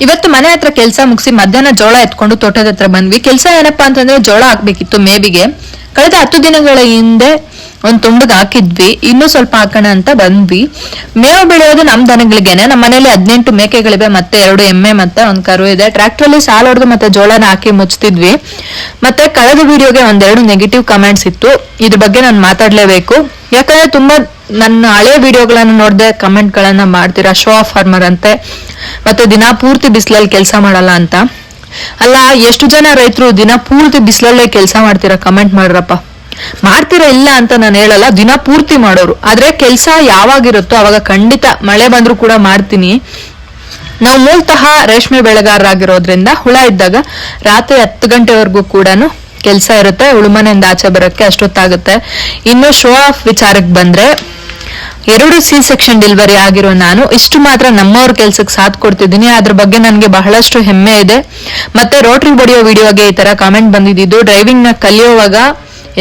ಇವತ್ತು ಮನೆ ಹತ್ರ ಕೆಲಸ ಮುಗಿಸಿ ಮಧ್ಯಾಹ್ನ ಜೋಳ ಎತ್ಕೊಂಡು ತೋಟದ ಹತ್ರ ಬಂದ್ವಿ. ಕೆಲಸ ಏನಪ್ಪಾ ಅಂತಂದ್ರೆ ಜೋಳ ಹಾಕ್ಬೇಕಿತ್ತು ಮೇವಿಗೆ. ಕಳೆದ 10 ದಿನಗಳ ಹಿಂದೆ ಒಂದ್ ತುಂಡಿಗೆ ಹಾಕಿದ್ವಿ, ಇನ್ನೂ ಸ್ವಲ್ಪ ಹಾಕೋಣ ಅಂತ ಬಂದ್ವಿ. ಮೇವು ಬೆಳೆಯೋದು ನಮ್ ದನಗಳಿಗೆನೆ. ನಮ್ಮ ಮನೇಲಿ 18 ಮೇಕೆಗಳಿವೆ, ಮತ್ತೆ 2 ಎಮ್ಮೆ ಮತ್ತೆ ಒಂದ್ ಕರು ಇದೆ. ಟ್ರ್ಯಾಕ್ಟರ್ ಅಲ್ಲಿ ಸಾಲ ಹೊಡೆದು ಮತ್ತೆ ಜೋಳನ ಹಾಕಿ ಮುಚ್ತಿದ್ವಿ. ಮತ್ತೆ ಕಳೆದ ವಿಡಿಯೋಗೆ 1-2 ನೆಗೆಟಿವ್ ಕಮೆಂಟ್ಸ್ ಇತ್ತು, ಇದ್ರ ಬಗ್ಗೆ ನಾನು ಮಾತಾಡ್ಲೇಬೇಕು. ಯಾಕಂದ್ರೆ ತುಂಬಾ ನನ್ನ ಹಳೆ ವಿಡಿಯೋಗಳನ್ನ ನೋಡ್ದೆ ಕಮೆಂಟ್ ಗಳನ್ನ ಮಾಡ್ತೀರಾ, ಶೋ ಆಫ್ ಫಾರ್ಮರ್ ಅಂತೆ, ಮತ್ತೆ ದಿನ ಪೂರ್ತಿ ಬಿಸಿಲಲ್ಲಿ ಕೆಲಸ ಮಾಡಲ್ಲ ಅಂತ. ಅಲ್ಲ, ಎಷ್ಟು ಜನ ರೈತರು ದಿನ ಪೂರ್ತಿ ಬಿಸಿಲಲ್ಲೇ ಕೆಲಸ ಮಾಡ್ತೀರಾ? ಕಮೆಂಟ್ ಮಾಡ್ರಪ್ಪ. ಮಾಡ್ತೀರಾ ಇಲ್ಲ ಅಂತ ನಾನು ಹೇಳಲ್ಲ, ದಿನ ಪೂರ್ತಿ ಮಾಡೋರು. ಆದ್ರೆ ಕೆಲ್ಸ ಯಾವಾಗಿರುತ್ತೋ ಅವಾಗ ಖಂಡಿತ ಮಳೆ ಬಂದ್ರು ಕೂಡ ಮಾಡ್ತೀನಿ. ನಾವು ಮೂಲತಃ ರೇಷ್ಮೆ ಬೆಳೆಗಾರರಾಗಿರೋದ್ರಿಂದ ಹುಳ ಇದ್ದಾಗ ರಾತ್ರಿ 10 ಗಂಟೆವರೆಗೂ ಕೂಡ ಕೆಲ್ಸ ಇರುತ್ತೆ. ಉಳುಮನೆಯಿಂದ ಆಚೆ ಬರೋಕ್ಕೆ ಅಷ್ಟೊತ್ತಾಗುತ್ತೆ. ಇನ್ನು ಶೋ ಆಫ್ ವಿಚಾರಕ್ಕೆ ಬಂದ್ರೆ, 2 C-ಸೆಕ್ಷನ್ ಡೆಲಿವರಿ ಆಗಿರೋ ನಾನು ಇಷ್ಟು ಮಾತ್ರ ನಮ್ಮವ್ರ ಕೆಲ್ಸಕ್ಕೆ ಸಾಥ್ ಕೊಡ್ತಿದ್ದೀನಿ. ಅದ್ರ ಬಗ್ಗೆ ನನಗೆ ಬಹಳಷ್ಟು ಹೆಮ್ಮೆ ಇದೆ. ಮತ್ತೆ ರೋಟ್ರಿ ಬಡಿಯೋ ವಿಡಿಯೋಗೆ ಈ ತರ ಕಾಮೆಂಟ್ ಬಂದಿದ್ದು, ಡ್ರೈವಿಂಗ್ ನ ಕಲಿಯುವಾಗ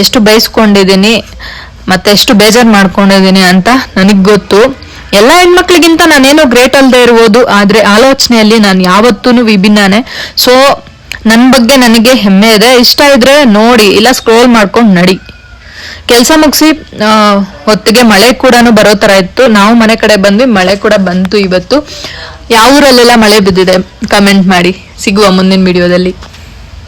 ಎಷ್ಟು ಬಯಸ್ಕೊಂಡಿದ್ದೀನಿ ಮತ್ತೆ ಎಷ್ಟು ಬೇಜಾರ್ ಮಾಡ್ಕೊಂಡಿದ್ದೀನಿ ಅಂತ ನನಗ್ ಗೊತ್ತು. ಎಲ್ಲಾ ಹೆಣ್ಮಕ್ಳಿಗಿಂತ ನಾನೇನೋ ಗ್ರೇಟ್ ಅಲ್ದೇ ಇರ್ಬೋದು, ಆದ್ರೆ ಆಲೋಚನೆಯಲ್ಲಿ ನಾನು ಯಾವತ್ತೂ ವಿಭಿನ್ನನೇ. ಸೊ ನನ್ ಬಗ್ಗೆ ನನಗೆ ಹೆಮ್ಮೆ ಇದೆ. ಇಷ್ಟ ಇದ್ರೆ ನೋಡಿ, ಇಲ್ಲ ಸ್ಕ್ರೋಲ್ ಮಾಡ್ಕೊಂಡು ನಡಿ. ಕೆಲಸ ಮುಗಿಸಿ ಹೊತ್ತಿಗೆ ಮಳೆ ಕೂಡ ಬರೋ ತರ ಇತ್ತು. ನಾವು ಮನೆ ಕಡೆ ಬಂದ್ವಿ, ಮಳೆ ಕೂಡ ಬಂತು ಇವತ್ತು. ಯಾವ ಊರಲ್ಲೆಲ್ಲ ಮಳೆ ಬಿದ್ದಿದೆ ಕಮೆಂಟ್ ಮಾಡಿ. ಸಿಗುವ ಮುಂದಿನ ವಿಡಿಯೋದಲ್ಲಿ.